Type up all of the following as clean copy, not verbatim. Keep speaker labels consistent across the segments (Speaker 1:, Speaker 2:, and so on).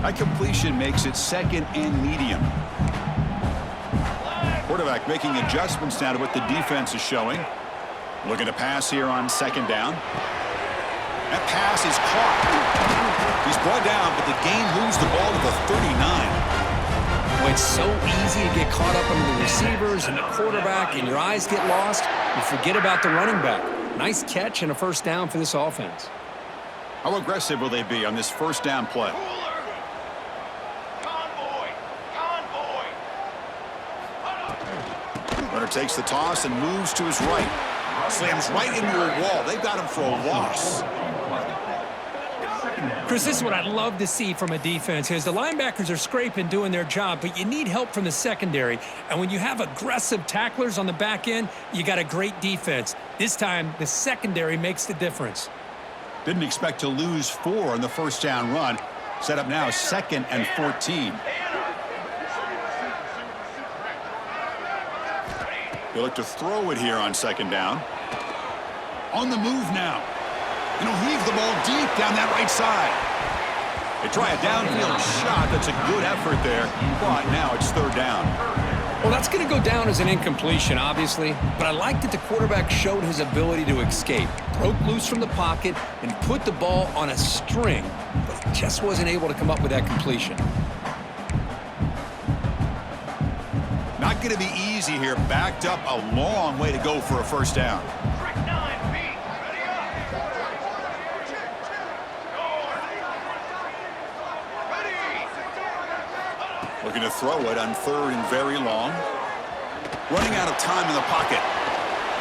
Speaker 1: That completion makes it second and medium. Quarterback making adjustments now to what the defense is showing. Looking to pass here on second down. That pass is caught. He's brought down, but the game moves the ball to the 39.
Speaker 2: Well, it's so easy to get caught up under the receivers and the quarterback, and your eyes get lost. You forget about the running back. Nice catch and a first down for this offense.
Speaker 1: How aggressive will they be on this first down play? Runner takes the toss and moves to his right. Slams right into a wall. They've got him for a loss.
Speaker 3: Chris, this is what I'd love to see from a defense is the linebackers are scraping, doing their job, but you need help from the secondary. And when you have aggressive tacklers on the back end, you got a great defense. This time, the secondary makes the difference.
Speaker 1: Didn't expect to lose 4 on the first down run. Set up now 2nd and 14. They look to throw it here on second down. On the move now. And he'll heave the ball deep down that right side. They try a downfield shot. That's a good effort there. But now it's third down.
Speaker 2: Well, that's going to go down as an incompletion, obviously. But I like that the quarterback showed his ability to escape. Broke loose from the pocket and put the ball on a string. But he just wasn't able to come up with that completion.
Speaker 1: Not going to be easy here. Backed up a long way to go for a first down. Looking to throw it on 3rd and very long. Running out of time in the pocket.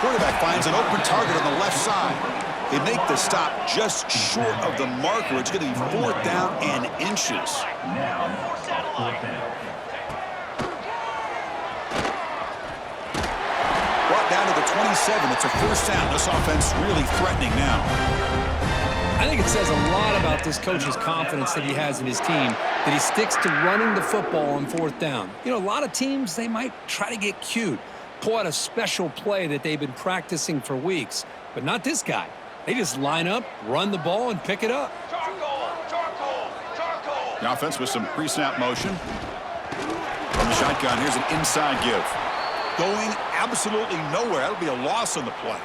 Speaker 1: Quarterback finds an open target on the left side. They make the stop just short of the marker. It's going to be 4th down and inches. Brought down to the 27. It's a first down. This offense really threatening now.
Speaker 2: I think it says a lot about this coach's confidence that he has in his team, that he sticks to running the football on 4th down. You know, a lot of teams, they might try to get cute, pull out a special play that they've been practicing for weeks, but not this guy. They just line up, run the ball, and pick it up.
Speaker 1: The offense with some pre-snap motion. From the shotgun, here's an inside give. Going absolutely nowhere. That'll be a loss on the play.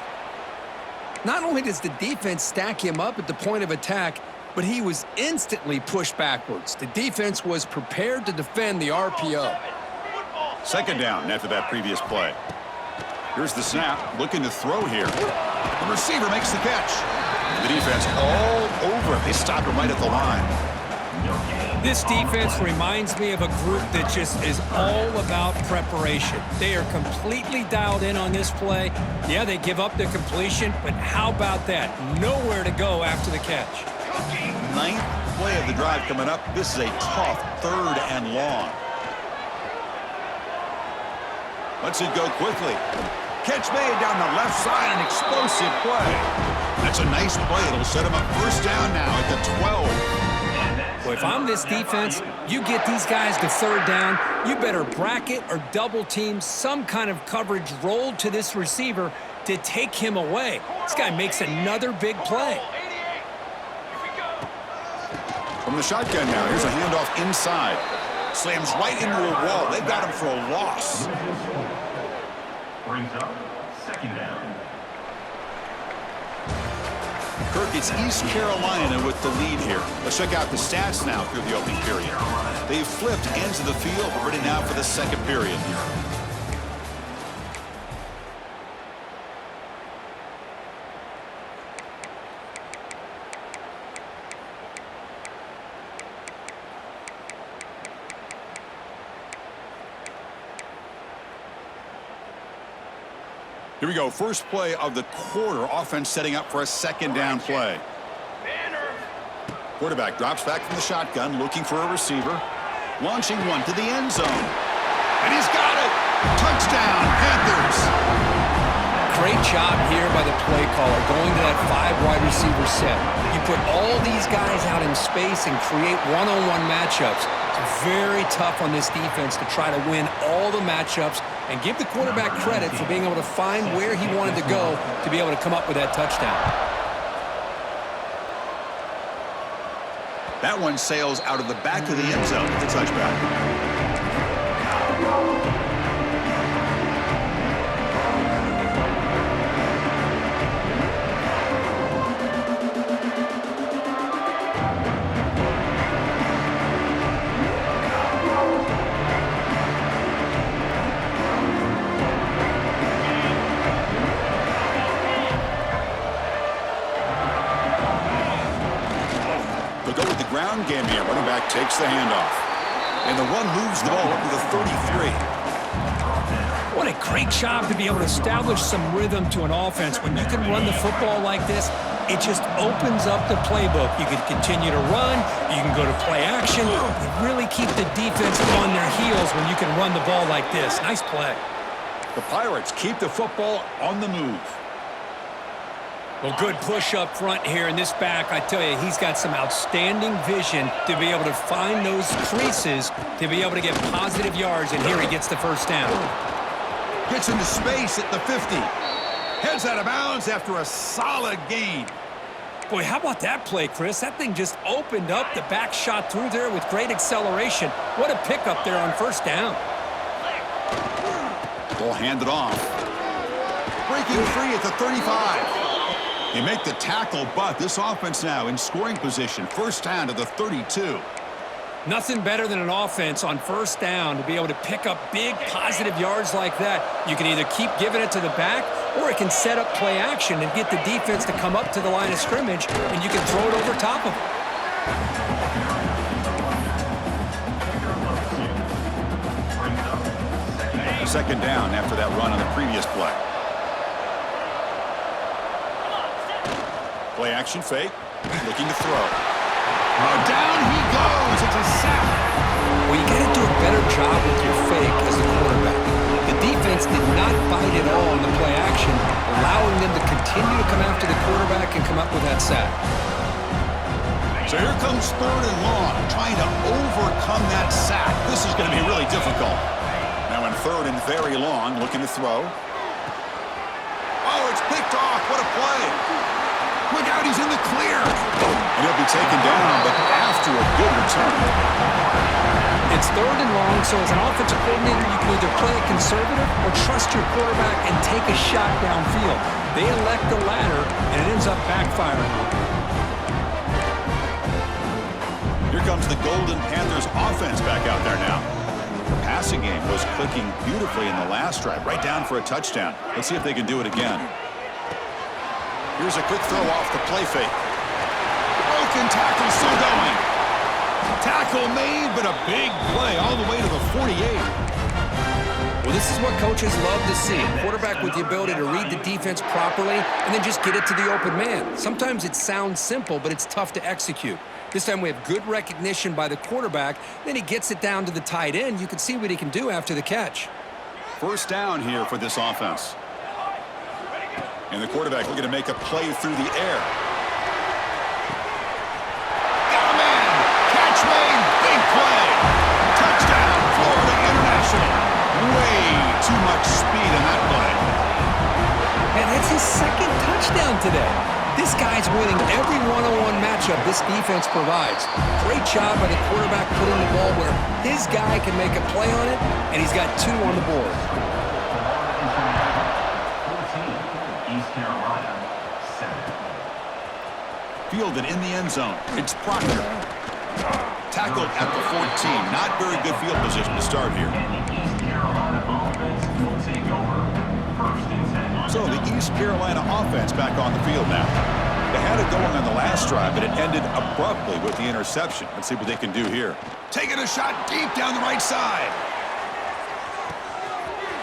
Speaker 2: Not only does the defense stack him up at the point of attack, but he was instantly pushed backwards. The defense was prepared to defend the RPO.
Speaker 1: Second down after that previous play. Here's the snap, looking to throw here. The receiver makes the catch. The defense all over it. They stop him right at the line.
Speaker 3: This defense reminds me of a group that just is all about preparation. They are completely dialed in on this play. Yeah, they give up the completion, but how about that? Nowhere to go after the catch.
Speaker 1: 9th play of the drive coming up. This is a tough 3rd and long. Lets it go quickly. Catch made down the left side, an explosive play. That's a nice play. It'll set him up first down now at the 12.
Speaker 3: Well, if I'm this defense, you get these guys to 3rd down, you better bracket or double team some kind of coverage rolled to this receiver to take him away. This guy makes another big play.
Speaker 1: From the shotgun now, here's a handoff inside. Slams right into a wall. They've got him for a loss.
Speaker 4: Brings up 2nd down.
Speaker 1: Kirk, it's East Carolina with the lead here. Let's check out the stats now through the opening period. They've flipped ends of the field. We're ready now for the second period. Here we go. First play of the quarter. Offense setting up for a second down play. Quarterback drops back from the shotgun, looking for a receiver. Launching one to the end zone. And he's got it. Touchdown, Panthers.
Speaker 2: Great job here by the play caller, going to that 5-wide receiver set. You put all these guys out in space and create one-on-one matchups. It's very tough on this defense to try to win all the matchups and give the quarterback credit for being able to find where he wanted to go to be able to come up with that touchdown.
Speaker 1: That one sails out of the back of the end zone with the touchback. Ground game here. Running back takes the handoff. And the run moves the ball up to the 33.
Speaker 3: What a great job to be able to establish some rhythm to an offense. When you can run the football like this, it just opens up the playbook. You can continue to run. You can go to play action. You really keep the defense on their heels when you can run the ball like this. Nice play.
Speaker 1: The Pirates keep the football on the move.
Speaker 3: Well, good push up front here in this back. I tell you, he's got some outstanding vision to be able to find those creases, to be able to get positive yards, and here he gets the first down.
Speaker 1: Gets into space at the 50. Heads out of bounds after a solid gain.
Speaker 3: Boy, how about that play, Chris? That thing just opened up. The back shot through there with great acceleration. What a pickup there on first down.
Speaker 1: Ball handed off. Breaking free at the 35. They make the tackle, but this offense now in scoring position. First down to the 32.
Speaker 3: Nothing better than an offense on first down to be able to pick up big positive yards like that. You can either keep giving it to the back, or it can set up play action and get the defense to come up to the line of scrimmage, and you can throw it over top of it.
Speaker 1: Second down after that run on the previous play. Play action fake, looking to throw. Down he goes. It's a sack.
Speaker 2: Well, you got to do a better job with your fake as the quarterback. The defense did not bite at all in the play action, allowing them to continue to come after the quarterback and come up with that sack.
Speaker 1: So here comes third and long, trying to overcome that sack. This is going to be really difficult. Now in third and very long, looking to throw. Oh, it's picked off. What a play. Look out, he's in the clear. And he'll be taken down, but after a good return.
Speaker 3: It's third and long, so as an offensive coordinator, you can either play it conservative or trust your quarterback and take a shot downfield. They elect the latter, and it ends up backfiring.
Speaker 1: Here comes the Golden Panthers offense back out there now. The passing game was clicking beautifully in the last drive, right down for a touchdown. Let's see if they can do it again. Here's a quick throw off the play fake. Broken tackle still going. Tackle made, but a big play all the way to the 48.
Speaker 2: Well, this is what coaches love to see. A quarterback with the ability to read the defense properly and then just get it to the open man. Sometimes it sounds simple, but it's tough to execute. This time we have good recognition by the quarterback. Then he gets it down to the tight end. You can see what he can do after the catch.
Speaker 1: First down here for this offense. And the quarterback looking to make a play through the air. Got a man! Catch made! Big play! Touchdown, Florida International! Way too much speed in that play.
Speaker 2: And that's his second touchdown today. This guy's winning every one-on-one matchup this defense provides. Great job by the quarterback putting the ball where his guy can make a play on it, and he's got 2 on the board.
Speaker 1: Fielded in the end zone. It's Proctor. Tackled at the 14. Not very good field position to start here. So the East Carolina offense back on the field now. They had it going on the last drive, but it ended abruptly with the interception. Let's see what they can do here. Taking a shot deep down the right side.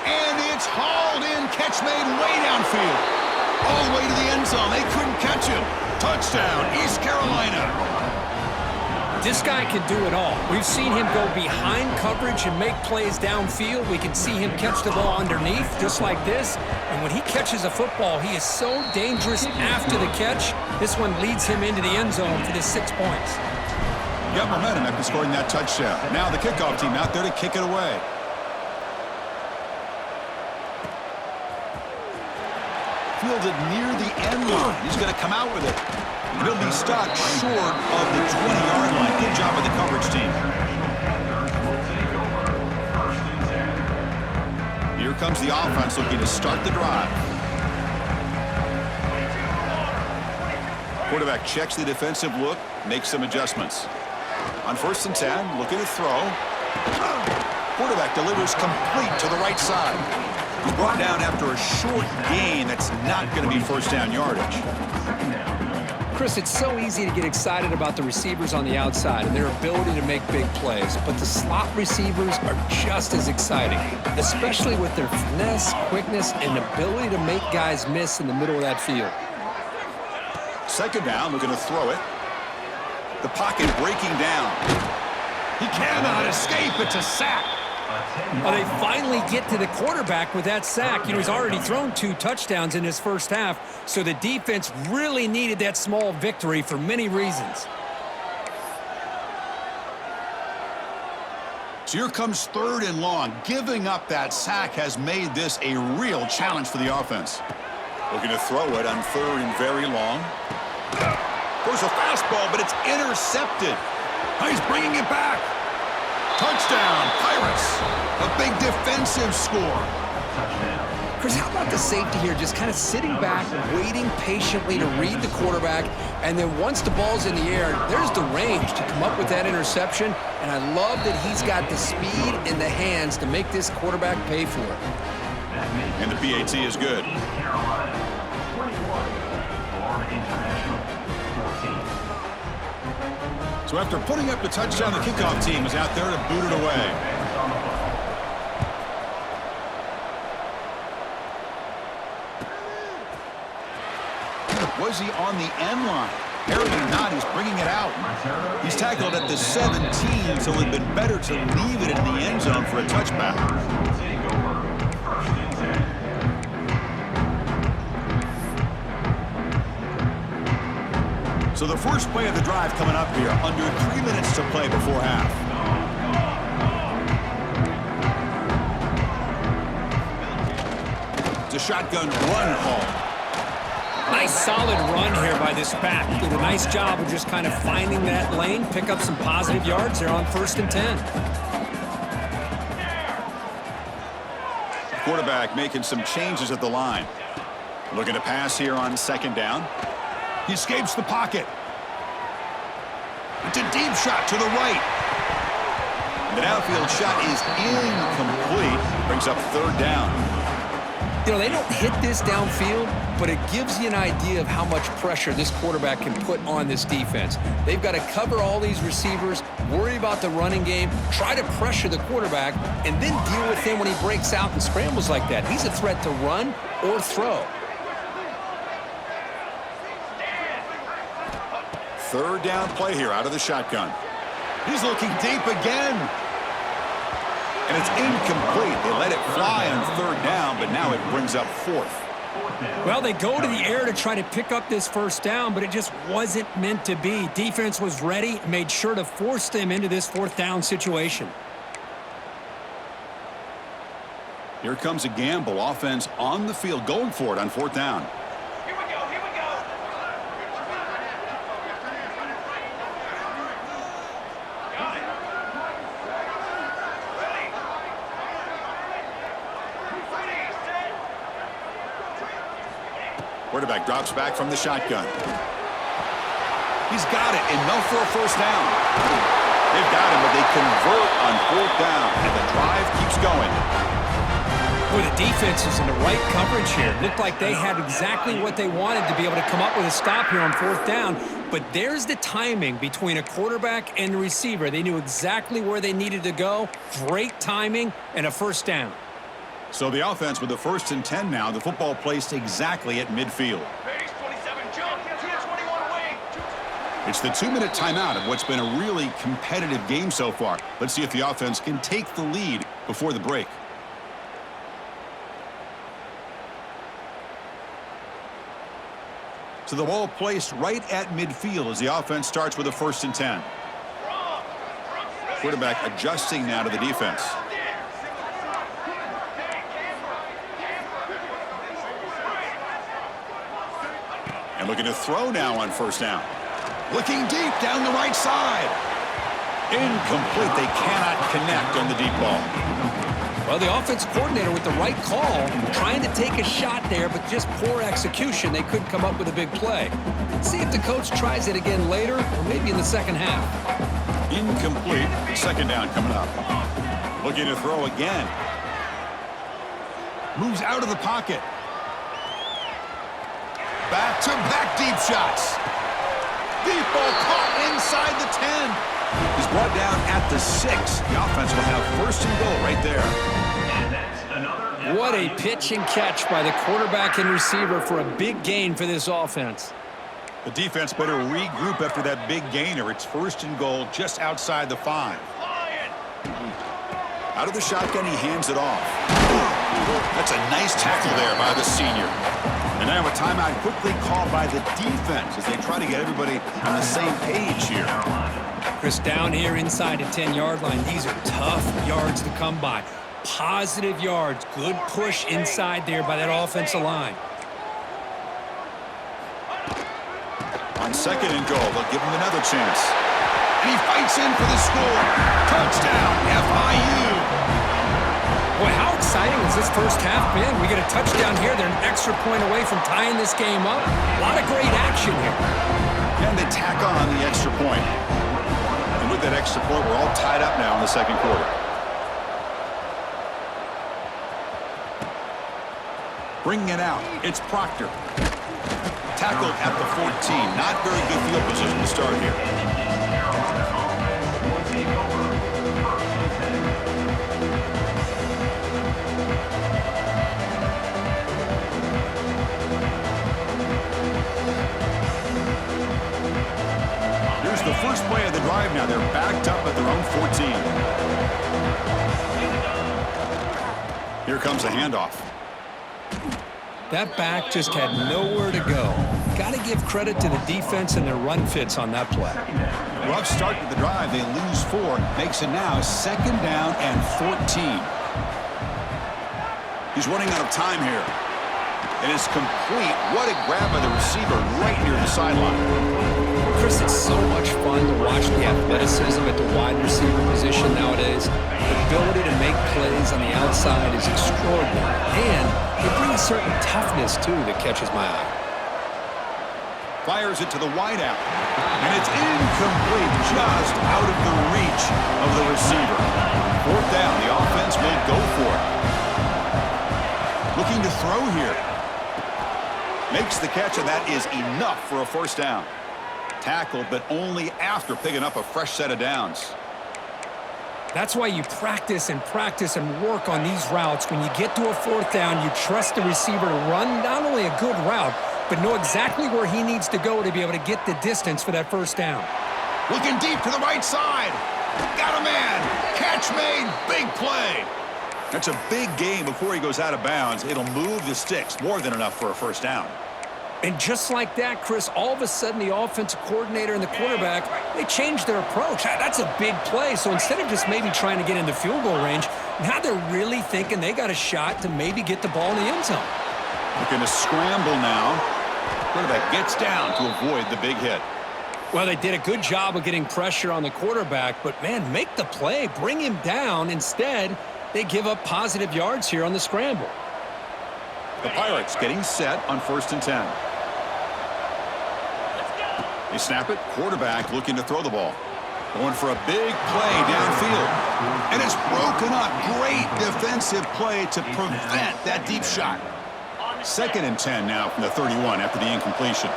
Speaker 1: And it's hauled in. Catch made way downfield. All the way to the end zone. They couldn't catch him. Touchdown, East Carolina.
Speaker 3: This guy can do it all. We've seen him go behind coverage and make plays downfield. We can see him catch the ball underneath, just like this. And when he catches a football, he is so dangerous after the catch. This one leads him into the end zone for the 6 points.
Speaker 1: Got momentum after scoring that touchdown. Now the kickoff team out there to kick it away. fielded near the end line. He's going to come out with it. And he'll be stopped short of the 20-yard line. Good job by the coverage team. Here comes the offense looking to start the drive. Quarterback checks the defensive look, makes some adjustments. On 1st and 10, looking to throw. Quarterback delivers complete to the right side. He's brought down after a short gain. That's not going to be first down yardage.
Speaker 2: Chris, it's so easy to get excited about the receivers on the outside and their ability to make big plays, but the slot receivers are just as exciting, especially with their finesse, quickness, and ability to make guys miss in the middle of that field.
Speaker 1: 2nd down, looking to throw it. The pocket breaking down. He cannot escape. It's a sack.
Speaker 3: Well, they finally get to the quarterback with that sack. You know, he's already thrown 2 touchdowns in his first half, so the defense really needed that small victory for many reasons.
Speaker 1: So here comes 3rd and long. Giving up that sack has made this a real challenge for the offense. Looking to throw it on 3rd and very long. Goes a fastball, but it's intercepted. He's bringing it back. Touchdown, Pirates. A big defensive score.
Speaker 2: Chris, how about the safety here just kind of sitting back, waiting patiently to read the quarterback, and then once the ball's in the air, there's the range to come up with that interception, and I love that he's got the speed in the hands to make this quarterback pay for it.
Speaker 1: And the PAT is good. So after putting up the touchdown, the kickoff team is out there to boot it away. Was he on the end line? Apparently not. He's bringing it out. He's tackled at the 17, so it would have been better to leave it in the end zone for a touchback. So the first play of the drive coming up here, under 3 minutes to play before half. It's a shotgun run call.
Speaker 3: Nice solid run here by this back. Did a nice job of just kind of finding that lane, pick up some positive yards there on 1st and 10.
Speaker 1: Quarterback making some changes at the line. Looking to pass here on 2nd down. He escapes the pocket. It's a deep shot to the right. The downfield shot is incomplete. Brings up 3rd down.
Speaker 2: You know, they don't hit this downfield, but it gives you an idea of how much pressure this quarterback can put on this defense. They've got to cover all these receivers, worry about the running game, try to pressure the quarterback, and then deal with him when he breaks out and scrambles like that. He's a threat to run or throw.
Speaker 1: 3rd down play here out of the shotgun. He's looking deep again. And it's incomplete. They let it fly on 3rd down, but now it brings up 4th.
Speaker 3: Well, they go to the air to try to pick up this 1st down, but it just wasn't meant to be. Defense was ready, made sure to force them into this 4th down situation.
Speaker 1: Here comes a gamble. Offense on the field, going for it on 4th down.
Speaker 4: Here we go, here we go. Got it.
Speaker 1: Quarterback drops back from the shotgun. He's got it, enough for a 1st down. They've got him, but they convert on 4th down, and the drive keeps going.
Speaker 3: Well, the defense is in the right coverage here. Looked like they had exactly what they wanted to be able to come up with a stop here on 4th down. But there's the timing between a quarterback and the receiver. They knew exactly where they needed to go. Great timing and a 1st down.
Speaker 1: So the offense with the 1st and 10 now. The football placed exactly at midfield.
Speaker 4: Base 27 jump, 221 away.
Speaker 1: It's the 2-minute timeout of what's been a really competitive game so far. Let's see if the offense can take the lead before the break. So the ball placed right at midfield as the offense starts with a 1st and 10. Quarterback adjusting now to the defense. Looking to throw now on first down. Looking deep down the right side. Incomplete. They cannot connect on the deep ball.
Speaker 2: Well, the offense coordinator with the right call, trying to take a shot there, but just poor execution. They couldn't come up with a big play. Let's see if the coach tries it again later, or maybe in the second half.
Speaker 1: Incomplete. Second down coming up. Looking to throw again. Moves out of the pocket. Back-to-back deep shots. Deep ball caught inside the 10. He's brought down at the 6. The offense will have first and goal right there.
Speaker 3: What a pitch and catch by the quarterback and receiver for a big gain for this offense.
Speaker 1: The defense better regroup after that big gainer. It's first and goal just outside the 5. Out of the shotgun, he hands it off. That's a nice tackle there by the senior. And now a timeout quickly called by the defense as they try to get everybody on the same page here.
Speaker 3: Chris, down here inside the 10-yard line, these are tough yards to come by. Positive yards, good push inside there by that offensive line.
Speaker 1: On second and goal, they'll give him another chance. And he fights in for the score. Touchdown, FIU.
Speaker 3: Boy, how exciting has this first half been? We get a touchdown here. They're an extra point away from tying this game up. A lot of great action here.
Speaker 1: And they tack on the extra point. And with that extra point, we're all tied up now in the second quarter. Bringing it out, it's Proctor. Tackled at the 14. Not very good field position to start here. Here's the first play of the drive now. They're backed up at their own 14. Here comes a handoff.
Speaker 2: That back just had nowhere to go. Got to give credit to the defense and their run fits on that play.
Speaker 1: Rough start to the drive. They lose 4. Makes it now second down and 14. He's running out of time here. And it's complete. What a grab by the receiver right near the sideline.
Speaker 2: Chris, it's so much fun to watch the athleticism at the wide receiver position nowadays. The ability to make plays on the outside is extraordinary. And it brings certain toughness, too, that catches my eye.
Speaker 1: Fires it to the wideout. And it's incomplete, just out of the reach of the receiver. Fourth down, the offense will go for it. Looking to throw here. Makes the catch, and that is enough for a first down. Tackled, but only after picking up a fresh set of downs.
Speaker 3: That's why you practice and work on these routes. When you get to a fourth down, you trust the receiver to run not only a good route, but know exactly where he needs to go to be able to get the distance for that first down.
Speaker 1: Looking deep to the right side. Got a man. Catch made. Big play. That's a big gain before he goes out of bounds. It'll move the sticks. More than enough for a first down.
Speaker 3: And just like that, Chris, all of a sudden the offensive coordinator and the quarterback, they changed their approach. That's a big play. So instead of just maybe trying to get into field goal range, now they're really thinking they got a shot to maybe get the ball in the end zone.
Speaker 1: Looking to scramble now. Quarterback gets down to avoid the big hit.
Speaker 3: Well, they did a good job of getting pressure on the quarterback, but, man, make the play. Bring him down. Instead, they give up positive yards here on the scramble.
Speaker 1: The Pirates getting set on first and 10. They snap it. Quarterback looking to throw the ball. Going for a big play downfield. And it's broken up. Great defensive play to prevent that deep shot. Second and 10 now from the 31 after the incompletion.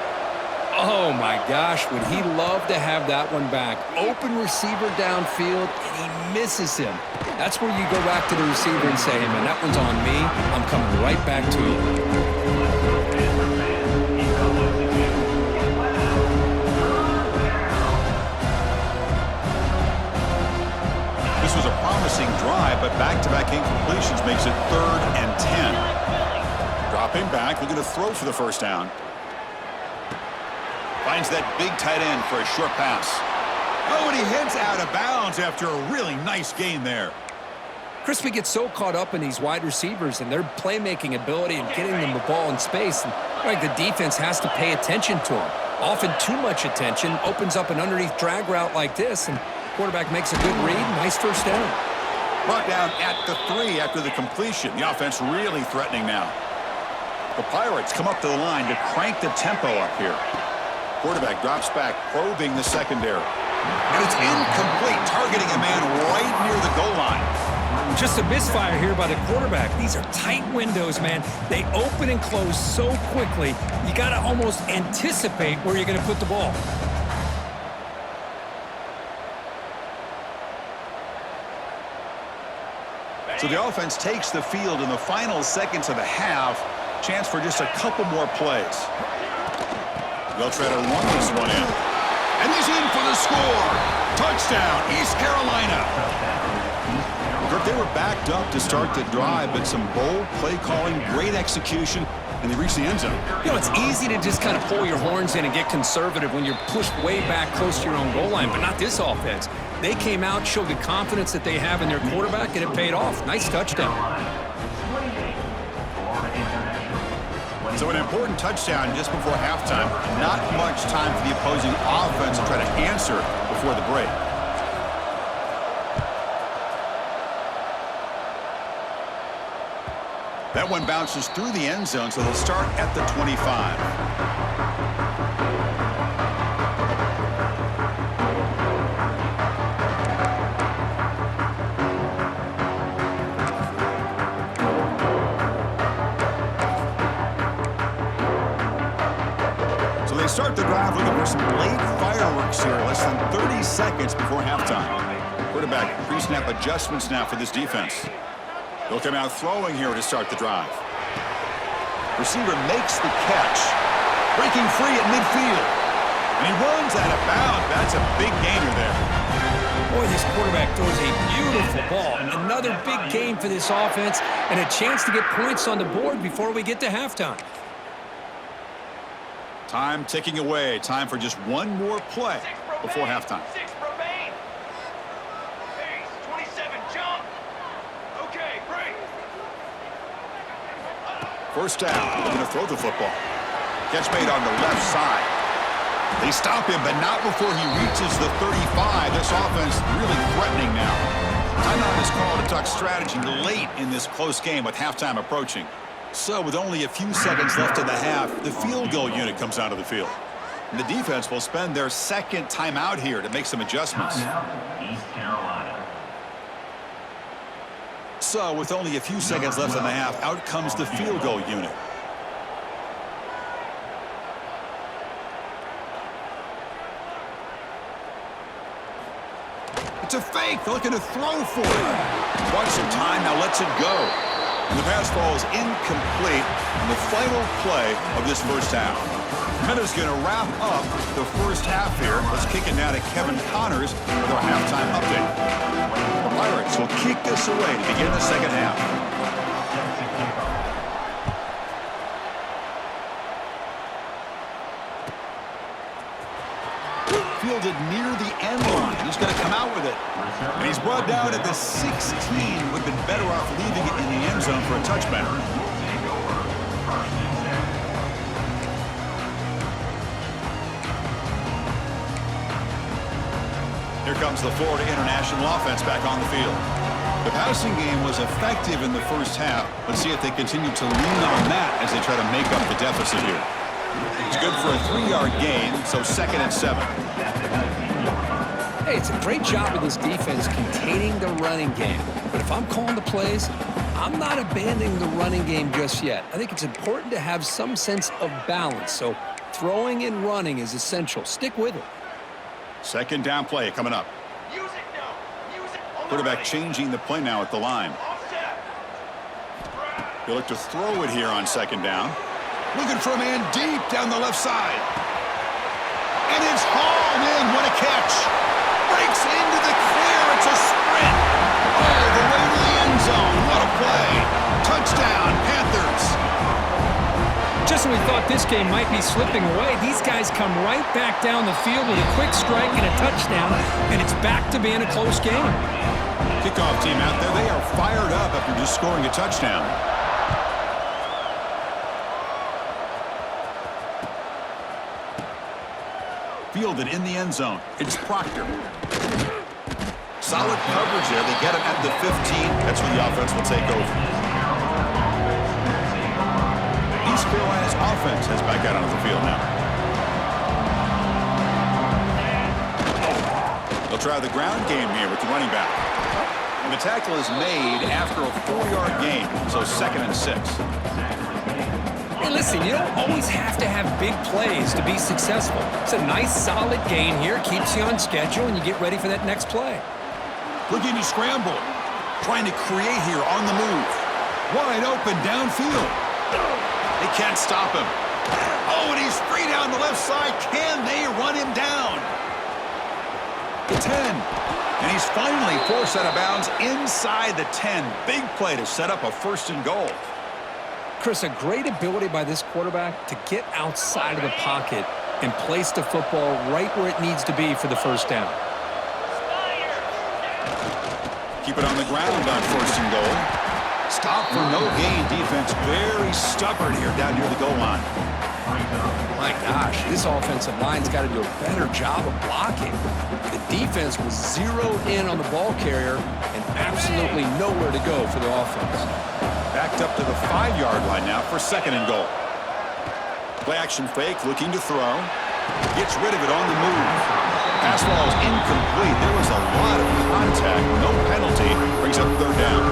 Speaker 2: Oh, my gosh, would he love to have that one back. Open receiver downfield, and he misses him. That's where you go back to the receiver and say, hey, man, that one's on me. I'm coming right back to you.
Speaker 1: This was a promising drive, but back-to-back incompletions makes it 3rd and 10. Dropping back, looking to throw for the first down. Finds that big tight end for a short pass. Oh, and he heads out of bounds after a really nice gain there.
Speaker 2: Chris, we get so caught up in these wide receivers and their playmaking ability and getting them the ball in space. And Right, the defense has to pay attention to him. Often too much attention opens up an underneath drag route like this, and quarterback makes a good read. Nice first down.
Speaker 1: Brought down at the 3 after the completion. The offense really threatening now. The Pirates come up to the line to crank the tempo up here. Quarterback drops back, probing the secondary. And it's incomplete, targeting a man right near the goal line.
Speaker 3: Just a misfire here by the quarterback. These are tight windows, man. They open and close so quickly, you got to almost anticipate where you're going to put the ball.
Speaker 1: So the offense takes the field in the final seconds of the half. Chance for just a couple more plays. They'll try to run this one in. And he's in for the score. Touchdown, East Carolina. They were backed up to start the drive, but some bold play calling, great execution, and they reached the end zone.
Speaker 2: You know, it's easy to just kind of pull your horns in and get conservative when you're pushed way back close to your own goal line, but not this offense. They came out, showed the confidence that they have in their quarterback, and it paid off. Nice touchdown.
Speaker 1: So an important touchdown just before halftime. Not much time for the opposing offense to try to answer before the break. That one bounces through the end zone, so they'll start at the 25. So they start the drive looking for some late fireworks here, less than 30 seconds before halftime. Quarterback pre-snap adjustments now for this defense. They'll come out throwing here to start the drive. Receiver makes the catch. Breaking free at midfield. And he runs out of bounds. That's a big gainer there.
Speaker 3: Boy, this quarterback throws a beautiful ball. Another big game for this offense and a chance to get points on the board before we get to halftime.
Speaker 1: Time ticking away. Time for just one more play before halftime.
Speaker 4: 6 remain. Pace, 27, jump. Okay, break.
Speaker 1: First down. They're going to throw the football. Catch made on the left side. They stop him, but not before he reaches the 35. This offense really threatening now. Timeout is called to talk strategy late in this close game with halftime approaching. So with only a few seconds left in the half, the field goal unit comes out of the field. And the defense will spend their second timeout here to make some adjustments.
Speaker 5: East Carolina.
Speaker 1: So with only a few seconds left in the half, out comes the field goal unit. It's a fake. They're looking to throw for it. Watch some time, now lets it go. And the pass falls incomplete in the final play of this first half. Minutes going to wrap up the first half here. Let's kick it now to Kevin Connors with our halftime update. The Pirates will kick this away to begin the second half. Fielded near the end line. He's going to come out with it. And he's brought down at the 16. Would have been better off leaving it in the end zone for a touchback. Here comes the Florida International offense back on the field. The passing game was effective in the first half. Let's see if they continue to lean on that as they try to make up the deficit here. It's good for a 3-yard gain, so 2nd and 7.
Speaker 2: Hey, it's a great job of this defense containing the running game. But if I'm calling the plays, I'm not abandoning the running game just yet. I think it's important to have some sense of balance. So throwing and running is essential. Stick with it.
Speaker 1: Second down play coming up.
Speaker 4: Use it now. Use it. On the
Speaker 1: Quarterback
Speaker 4: right.
Speaker 1: changing the play now at the line.
Speaker 4: Offset.
Speaker 1: He'll look to throw it here on second down. Looking for a man deep down the left side. And it's hauled in. What a catch. Breaks into the clear. It's a sprint. All the way to the end zone. What a play. Touchdown, Panthers.
Speaker 3: Just when we thought this game might be slipping away, these guys come right back down the field with a quick strike and a touchdown, and it's back to being a close game.
Speaker 1: Kickoff team out there. They are fired up after just scoring a touchdown. fielded in the end zone. It's Proctor. Solid coverage there. They get him at the 15. That's where the offense will take over. East Carolina's offense has back out onto the field now. They'll try the ground game here with the running back. And the tackle is made after a 4-yard gain, so 2nd and 6.
Speaker 3: Hey, listen, you don't always have to have big plays to be successful. It's a nice, solid gain here, keeps you on schedule, and you get ready for that next play.
Speaker 1: Looking to scramble. Trying to create here on the move. Wide open downfield. They can't stop him. Oh, and he's free down the left side. Can they run him down? The 10. And he's finally forced out of bounds inside the 10. Big play to set up a 1st and goal.
Speaker 2: Chris, a great ability by this quarterback to get outside of the pocket and place the football right where it needs to be for the 1st down.
Speaker 1: Keep it on the ground on 1st and goal. Stop for no gain. Defense very stubborn here down near the goal line.
Speaker 2: My gosh, this offensive line's got to do a better job of blocking. The defense was zeroed in on the ball carrier and absolutely nowhere to go for the offense.
Speaker 1: Backed up to the 5-yard line now for 2nd and goal. Play action fake, looking to throw. Gets rid of it on the move. Pass ball is incomplete. There was a lot of contact. No penalty. Brings up 3rd down.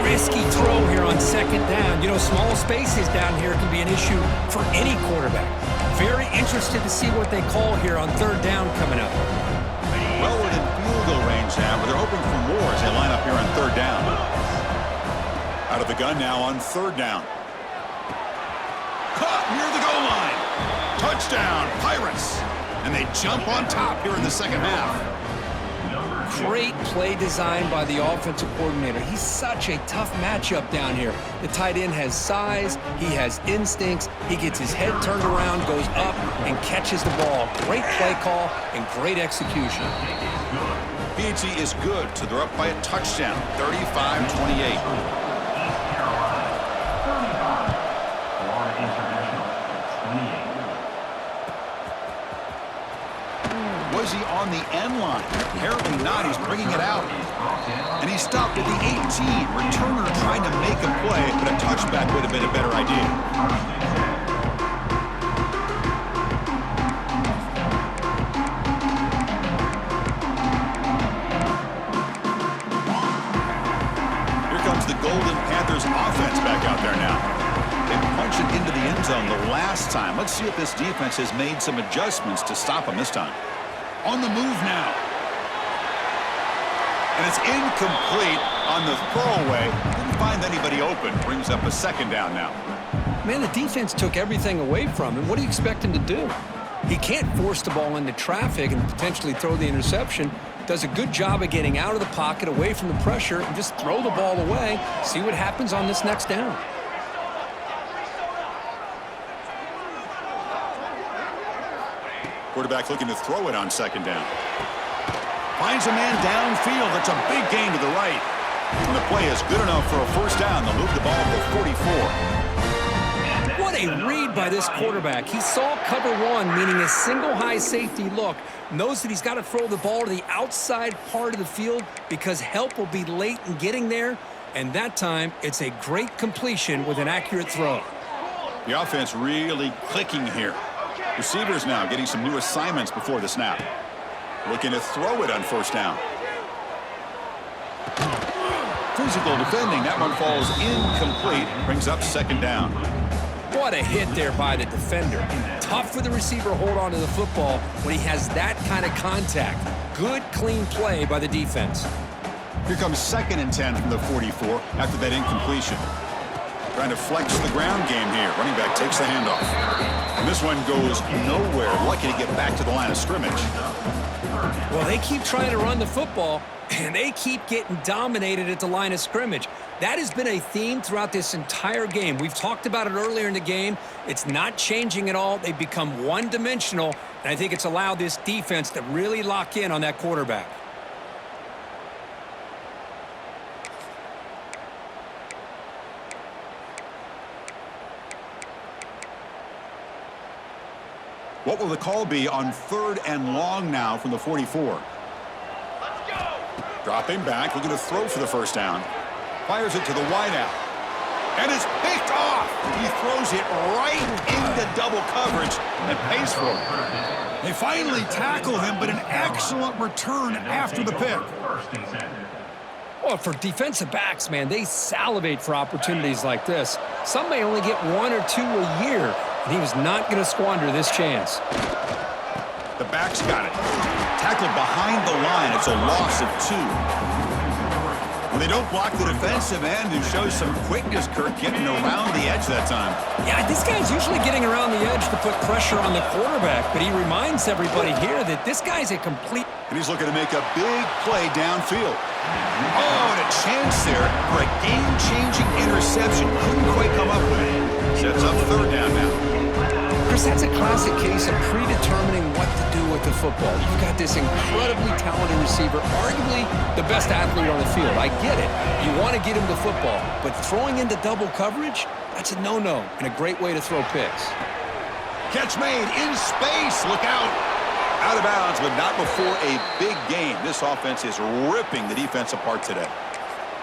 Speaker 3: Risky throw here on 2nd down. You know, small spaces down here can be an issue for any quarterback. Very interested to see what they call here on 3rd down coming up.
Speaker 1: Well within field goal range now, but they're hoping for more as they line up here on 3rd down. Out of the gun now on 3rd down. Caught near the goal line. Touchdown, Pirates. And they jump on top here in the 2nd half.
Speaker 2: Great play design by the offensive coordinator. He's such a tough matchup down here. The tight end has size, he has instincts, he gets his head turned around, goes up, and catches the ball. Great play call and great execution.
Speaker 1: PAT is good, so they're up by a touchdown, 35-28. Was he on the end line? Apparently not. He's bringing it out. And he stopped at the 18. Returner trying to make a play, but a touchback would have been a better idea. Here comes the Golden Panthers offense back out there now. They punched it into the end zone the last time. Let's see if this defense has made some adjustments to stop them this time. On the move now. And it's incomplete on the throwaway. Didn't find anybody open. Brings up a 2nd down now.
Speaker 2: Man, the defense took everything away from him. What do you expect him to do? He can't force the ball into traffic and potentially throw the interception. Does a good job of getting out of the pocket, away from the pressure, and just throw the ball away. See what happens on this next down.
Speaker 1: Quarterback looking to throw it on 2nd down. Finds a man downfield. That's a big gain to the right. And the play is good enough for a 1st down. They'll move the ball to the 44.
Speaker 3: What a read by this quarterback. He saw cover 1, meaning a single high safety look. Knows that he's got to throw the ball to the outside part of the field because help will be late in getting there. And that time, it's a great completion with an accurate throw.
Speaker 1: The offense really clicking here. Receivers now getting some new assignments before the snap. Looking to throw it on 1st down. Physical defending. That one falls incomplete. Brings up 2nd down.
Speaker 2: What a hit there by the defender. Tough for the receiver to hold on to the football when he has that kind of contact. Good, clean play by the defense.
Speaker 1: Here comes 2nd and 10 from the 44 after that incompletion. Trying to flex the ground game here. Running back takes the handoff. And this one goes nowhere. Lucky to get back to the line of scrimmage.
Speaker 3: Well, they keep trying to run the football, and they keep getting dominated at the line of scrimmage. That has been a theme throughout this entire game. We've talked about it earlier in the game. It's not changing at all. They've become one-dimensional, and I think it's allowed this defense to really lock in on that quarterback.
Speaker 1: What will the call be on 3rd and long now from the 44?
Speaker 4: Let's go.
Speaker 1: Dropping back, looking to throw for the first down. Fires it to the wideout. And it's picked off. He throws it right into double coverage and pays for it. They finally tackle him, but an excellent return after the pick.
Speaker 5: First and 10.
Speaker 2: Well, for defensive backs, man, they salivate for opportunities like this. Some may only get 1 or 2 a year, and he was not going to squander this chance.
Speaker 1: The back's got it. Tackled behind the line. It's a loss of 2. When they don't block the defensive end, who shows some quickness, Kirk, getting around the edge that time.
Speaker 2: Yeah, this guy's usually getting around the edge to put pressure on the quarterback, but he reminds everybody here that this guy's a complete...
Speaker 1: And he's looking to make a big play downfield. Oh, and a chance there for a game-changing interception. Couldn't quite come up with it. Sets up 3rd down now.
Speaker 2: Chris, that's a classic case of predetermining what to do with the football. You've got this incredibly talented receiver, arguably the best athlete on the field. I get it. You want to get him the football, but throwing into double coverage, that's a no-no and a great way to throw picks.
Speaker 1: Catch made in space. Look out. Out of bounds, but not before a big game. This offense is ripping the defense apart today.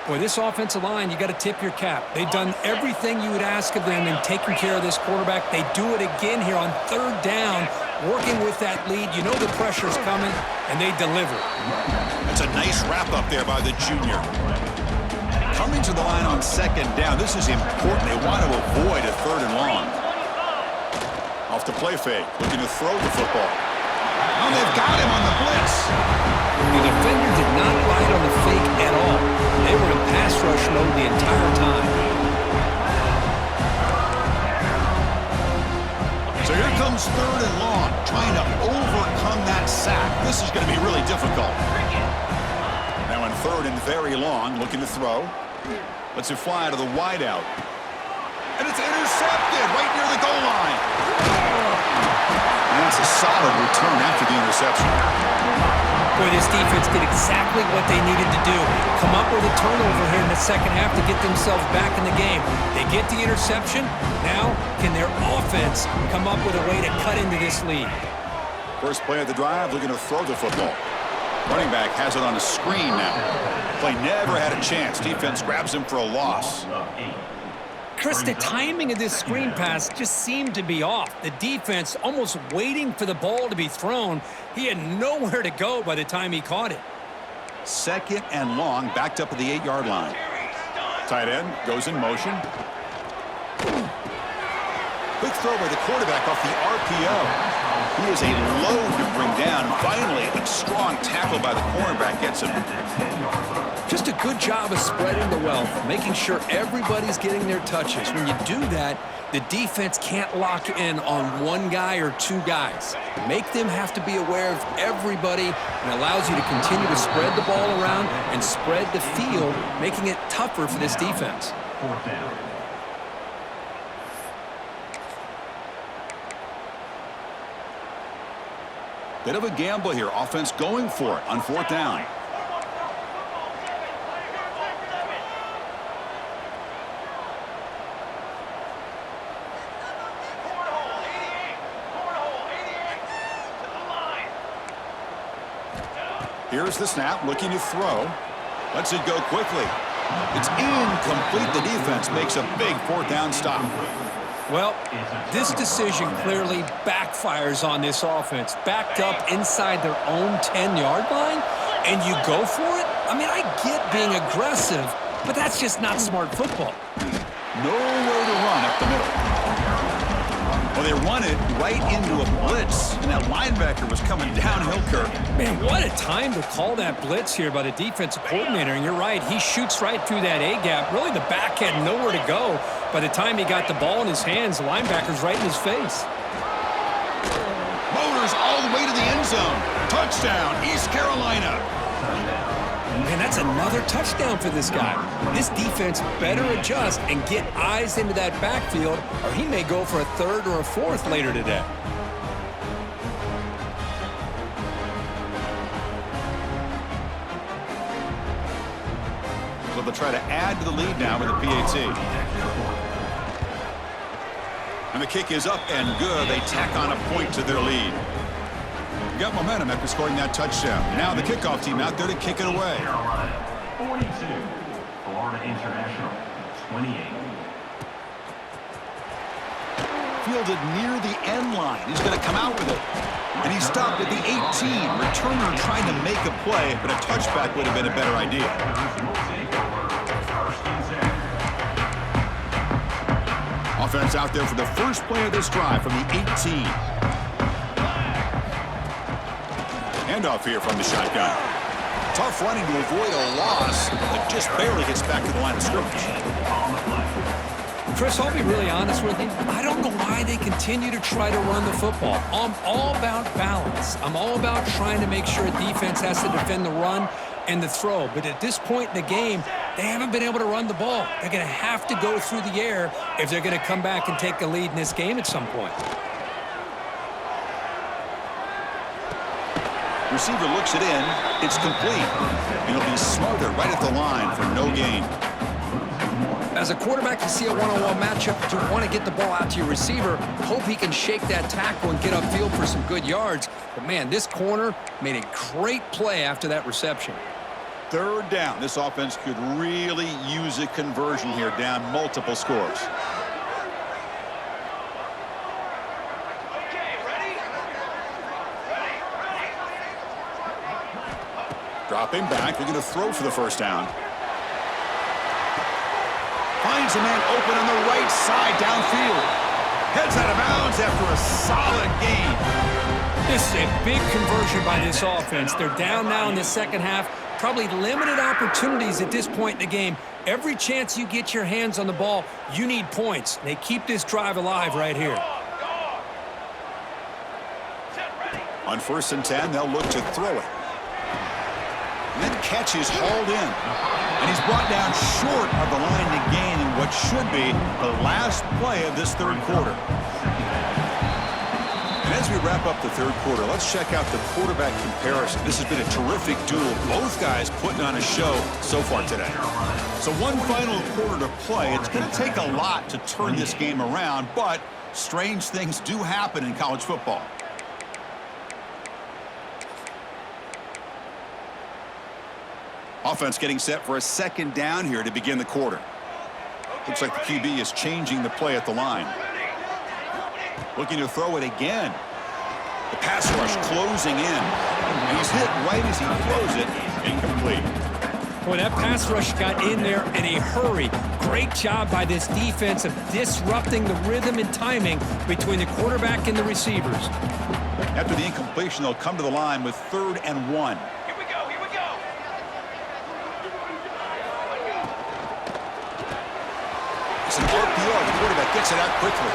Speaker 3: Boy, this offensive line, you got to tip your cap. They've done everything you would ask of them in taking care of this quarterback. They do it again here on 3rd down, working with that lead. You know the pressure's coming, and they deliver.
Speaker 1: That's a nice wrap up there by the junior. Coming to the line on 2nd down. This is important. They want to avoid a 3rd and long. Off the play fake, looking to throw the football. Oh, they've got him on the blitz.
Speaker 2: The defender did not bite on the fake at all. They were in pass rush mode the entire time.
Speaker 1: So here comes 3rd and long, trying to overcome that sack. This is going to be really difficult. Now in 3rd and very long, looking to throw. Lets it fly to the wideout. And it's intercepted right near the goal line. And that's a solid return after the interception.
Speaker 3: Boy, this defense did exactly what they needed to do. Come up with a turnover here in the second half to get themselves back in the game. They get the interception. Now, can their offense come up with a way to cut into this lead?
Speaker 1: First play of the drive, looking to throw the football. Running back has it on a screen now. Play never had a chance. Defense grabs him for a loss.
Speaker 3: Chris, the timing of this screen pass just seemed to be off. The defense almost waiting for the ball to be thrown. He had nowhere to go by the time he caught it.
Speaker 1: 2nd and long, backed up at the 8-yard line. Tight end goes in motion. Quick throw by the quarterback off the RPO. He is a load to bring down. Finally, a strong tackle by the cornerback gets him.
Speaker 2: Just a good job of spreading the wealth, making sure everybody's getting their touches. When you do that, the defense can't lock in on 1 guy or 2 guys. Make them have to be aware of everybody, and allows you to continue to spread the ball around and spread the field, making it tougher for this defense.
Speaker 5: 4th down.
Speaker 1: Bit of a gamble here. Offense going for it on 4th down. Here's the snap, looking to throw. Lets it go quickly. It's incomplete. The defense makes a big 4th down stop.
Speaker 3: Well, this decision clearly backfires on this offense. Backed up inside their own 10-yard line, and you go for it? I mean, I get being aggressive, but that's just not smart football.
Speaker 1: Nowhere to run up the middle. Well, they run it right into a blitz, and that linebacker was coming downhill, Kirk.
Speaker 3: Man, what a time to call that blitz here by the defensive coordinator. And you're right, he shoots right through that A-gap. Really, the back had nowhere to go. By the time he got the ball in his hands, the linebacker's right in his face.
Speaker 1: Motors all the way to the end zone. Touchdown, East Carolina.
Speaker 3: Man, that's another touchdown for this guy. This defense better adjust and get eyes into that backfield, or he may go for a 3rd or a 4th later today.
Speaker 1: So they'll try to add to the lead now with the PAT. And the kick is up and good. They tack on a point to their lead. Got momentum after scoring that touchdown. Now the kickoff team out there to kick it away.
Speaker 5: Carolina, 42. Florida International, 28.
Speaker 1: Fielded near the end line. He's going to come out with it. And he stopped at the 18. Returner trying to make a play, but a touchback would have been a better idea. Offense out there for the first play of this drive from the 18. Handoff here from the shotgun. Tough running to avoid a loss, but just barely gets back to the line of scrimmage.
Speaker 3: Chris, I'll be really honest with you. I don't know why they continue to try to run the football. I'm all about balance. I'm all about trying to make sure a defense has to defend the run and the throw. But at this point in the game, they haven't been able to run the ball. They're going to have to go through the air if they're going to come back and take the lead in this game at some point.
Speaker 1: Receiver looks it in. It's complete. And he'll be smothered right at the line for no gain.
Speaker 2: As a quarterback, you see a one-on-one matchup, but you want to get the ball out to your receiver. Hope he can shake that tackle and get upfield for some good yards. But, man, this corner made a great play after that reception.
Speaker 1: Third down. This offense could really use a conversion here, down multiple scores.
Speaker 4: Okay, ready? Ready.
Speaker 1: Dropping back. They're going to throw for the first down. Finds a man open on the right side downfield. Heads out of bounds after a solid gain.
Speaker 3: This is a big conversion by this offense. They're down now in the second half. Probably limited opportunities at this point in the game. Every chance you get your hands on the ball, you need points. They keep this drive alive right here.
Speaker 1: On 1st and 10, they'll look to throw it. And then catch is hauled in. And he's brought down short of the line to gain in what should be the last play of this third quarter. And as we wrap up the third quarter, let's check out the quarterback comparison. This has been a terrific duel. Both guys putting on a show so far today. So one final quarter to play. It's going to take a lot to turn this game around, but strange things do happen in college football. Offense getting set for a second down here to begin the quarter. Looks like the QB is changing the play at the line. Looking to throw it again. The pass rush closing in. And he's hit right as he throws it. Incomplete.
Speaker 3: Boy, that pass rush got in there in a hurry. Great job by this defense of disrupting the rhythm and timing between the quarterback and the receivers.
Speaker 1: After the incompletion, they'll come to the line with 3rd and 1. It's an RPO. The quarterback gets it out quickly.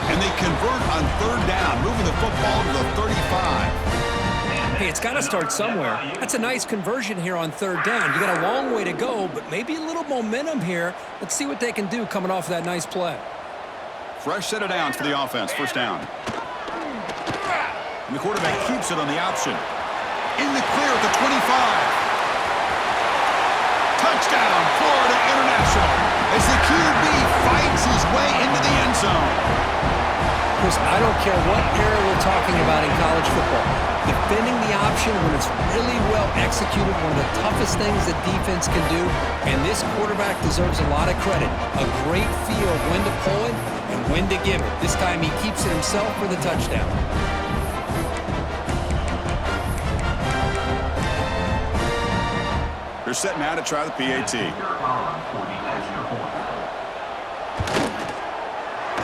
Speaker 1: And they convert on 3rd down, moving the football to the 35.
Speaker 3: Hey, it's got to start somewhere. That's a nice conversion here on 3rd down. You got a long way to go, but maybe a little momentum here. Let's see what they can do coming off of that nice play.
Speaker 1: Fresh set of downs for the offense. 1st down. And the quarterback keeps it on the option. In the clear at the 25. Touchdown, Florida International, as the QB fights his way into the end zone.
Speaker 2: Chris, I don't care what era we're talking about in college football. Defending the option when it's really well executed, one of the toughest things that defense can do, and this quarterback deserves a lot of credit. A great feel of when to pull it and when to give it. This time he keeps it himself for the touchdown.
Speaker 1: They're set now to try the PAT.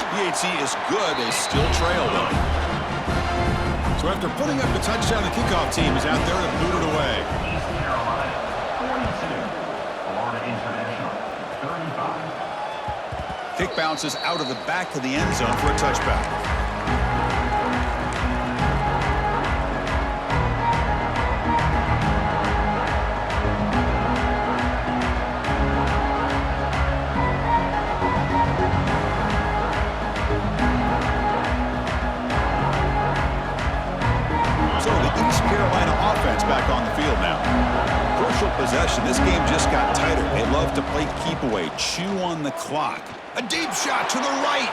Speaker 1: PAT is good. They still trail, though. So after putting up the touchdown, the kickoff team is out there to boot it away.
Speaker 5: East Carolina, 42. Florida International, 35.
Speaker 1: Kick bounces out of the back of the end zone for a touchback. Back on the field now. Crucial possession. This game just got tighter. They love to play keep away, chew on the clock. A deep shot to the right.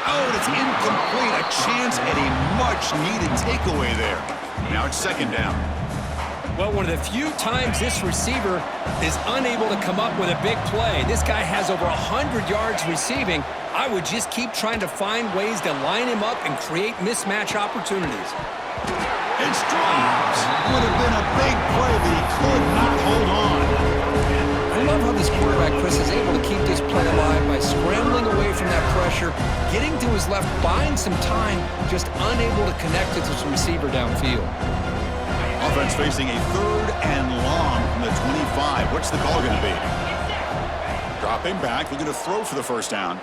Speaker 1: Oh, and it's incomplete. A chance at a much-needed takeaway there. Now it's second down.
Speaker 3: Well, one of the few times this receiver is unable to come up with a big play. This guy has over 100 yards receiving. I would just keep trying to find ways to line him up and create mismatch opportunities.
Speaker 1: It's drops. Would have been a big play, but he could not hold on.
Speaker 2: I love how this quarterback, Chris, is able to keep this play alive by scrambling away from that pressure, getting to his left, buying some time, just unable to connect with his receiver downfield.
Speaker 1: Offense facing a 3rd and long from the 25. What's the call going to be? Dropping back, looking to throw for the first down.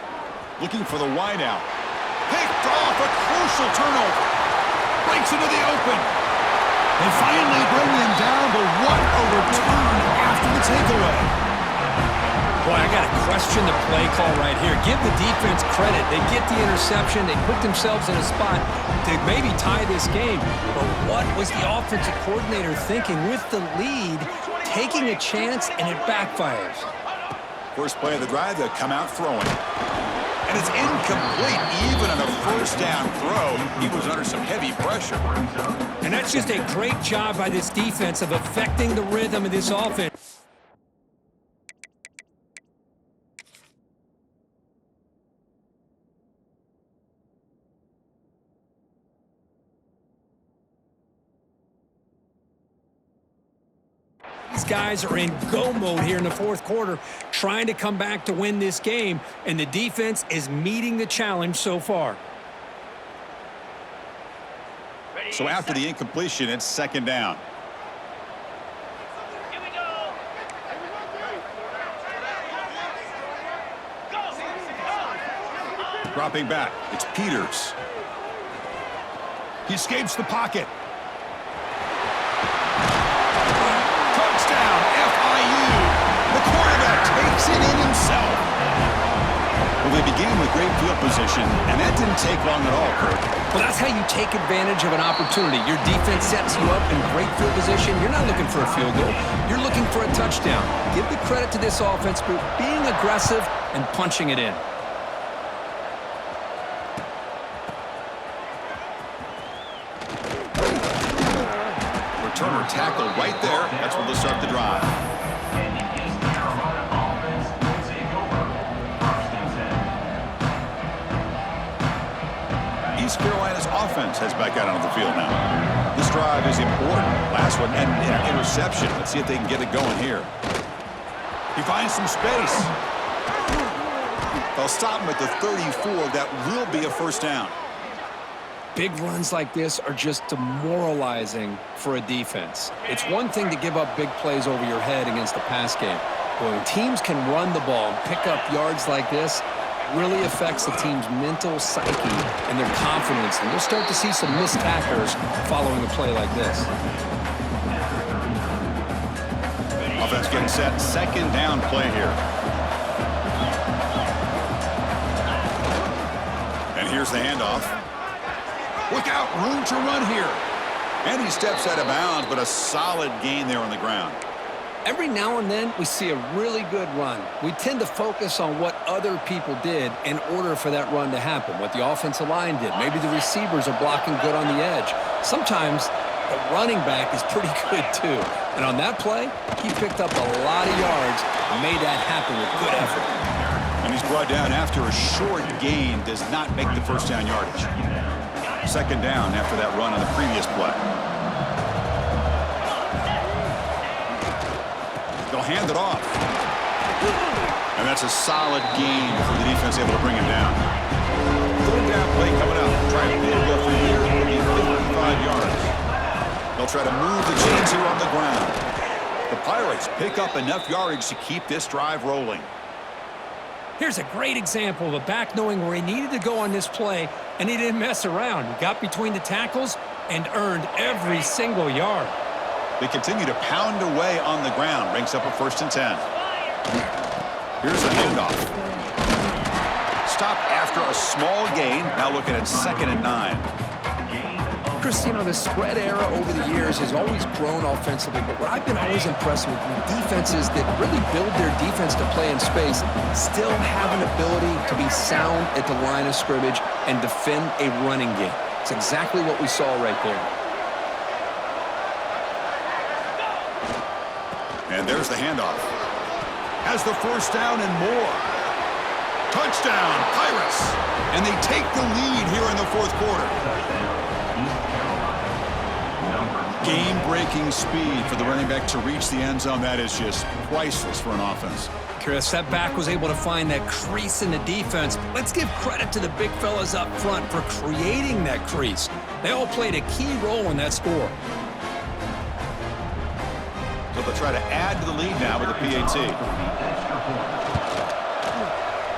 Speaker 1: Looking for the wide out. Picked off, a crucial turnover. Breaks into the open. They finally bring him down, but what a return after the takeaway.
Speaker 3: Boy, I got to question the play call right here. Give the defense credit. They get the interception. They put themselves in a spot to maybe tie this game. But what was the offensive coordinator thinking with the lead, taking a chance, and it backfires?
Speaker 1: First play of the drive, they'll come out throwing. And it's incomplete. Even on a first down throw, he was under some heavy pressure.
Speaker 3: And that's just a great job by this defense of affecting the rhythm of this offense. These guys are in go mode here in the fourth quarter, trying to come back to win this game, and the defense is meeting the challenge so far.
Speaker 1: So after the incompletion, it's second down.
Speaker 4: Here we go. Go.
Speaker 1: Dropping back, it's Peters. He escapes the pocket. Touchdown, FIU. The quarterback takes it in himself. Well, they began with great field position, and that didn't take long at all, Kurt.
Speaker 2: Well, that's how you take advantage of an opportunity. Your defense sets you up in great field position. You're not looking for a field goal. You're looking for a touchdown. Give the credit to this offense for being aggressive and punching it in.
Speaker 1: Returner tackle right there. That's where they'll start the drive.
Speaker 5: And the East Carolina offense will take over. 1st and 10.
Speaker 1: East Carolina's offense heads back out onto the field now. This drive is important. Last one ended in an interception. Let's see if they can get it going here. He finds some space. They'll stop him at the 34. That will be a first down.
Speaker 2: Big runs like this are just demoralizing for a defense. It's one thing to give up big plays over your head against the pass game. But when teams can run the ball and pick up yards like this, it really affects the team's mental psyche and their confidence. And you'll start to see some missed tackles following a play like this.
Speaker 1: Offense getting set. Second down play here. And here's the handoff. Look out, room to run here. And he steps out of bounds, but a solid gain there on the ground.
Speaker 2: Every now and then, we see a really good run. We tend to focus on what other people did in order for that run to happen, what the offensive line did. Maybe the receivers are blocking good on the edge. Sometimes the running back is pretty good, too. And on that play, he picked up a lot of yards and made that happen with good effort.
Speaker 1: And he's brought down after a short gain, does not make the first down yardage. Second down after that run on the previous play. They'll hand it off. And that's a solid gain for the defense able to bring him down. Third down play coming up. Try a field goal from here. It'll be 55 yards. They'll try to move the chains here on the ground. The Pirates pick up enough yardage to keep this drive rolling.
Speaker 3: Here's a great example of a back knowing where he needed to go on this play, and he didn't mess around. He got between the tackles and earned every single yard.
Speaker 1: They continue to pound away on the ground. Brings up a 1st and 10. Here's the handoff. Stop after a small gain. Now looking at 2nd and 9.
Speaker 5: Gain of
Speaker 2: Chris, you know, the spread era over the years has always grown offensively, but what I've been always impressed with defenses that really build their defense to play in space still have an ability to be sound at the line of scrimmage and defend a running game. It's exactly what we saw right there.
Speaker 1: And there's the handoff. Has the first down and more. Touchdown, Pirates. And they take the lead here in the fourth quarter. Game-breaking speed for the running back to reach the end zone. That is just priceless for an offense.
Speaker 3: Chris, that back was able to find that crease in the defense. Let's give credit to the big fellas up front for creating that crease. They all played a key role in that score.
Speaker 1: So they'll try to add to the lead now with a PAT.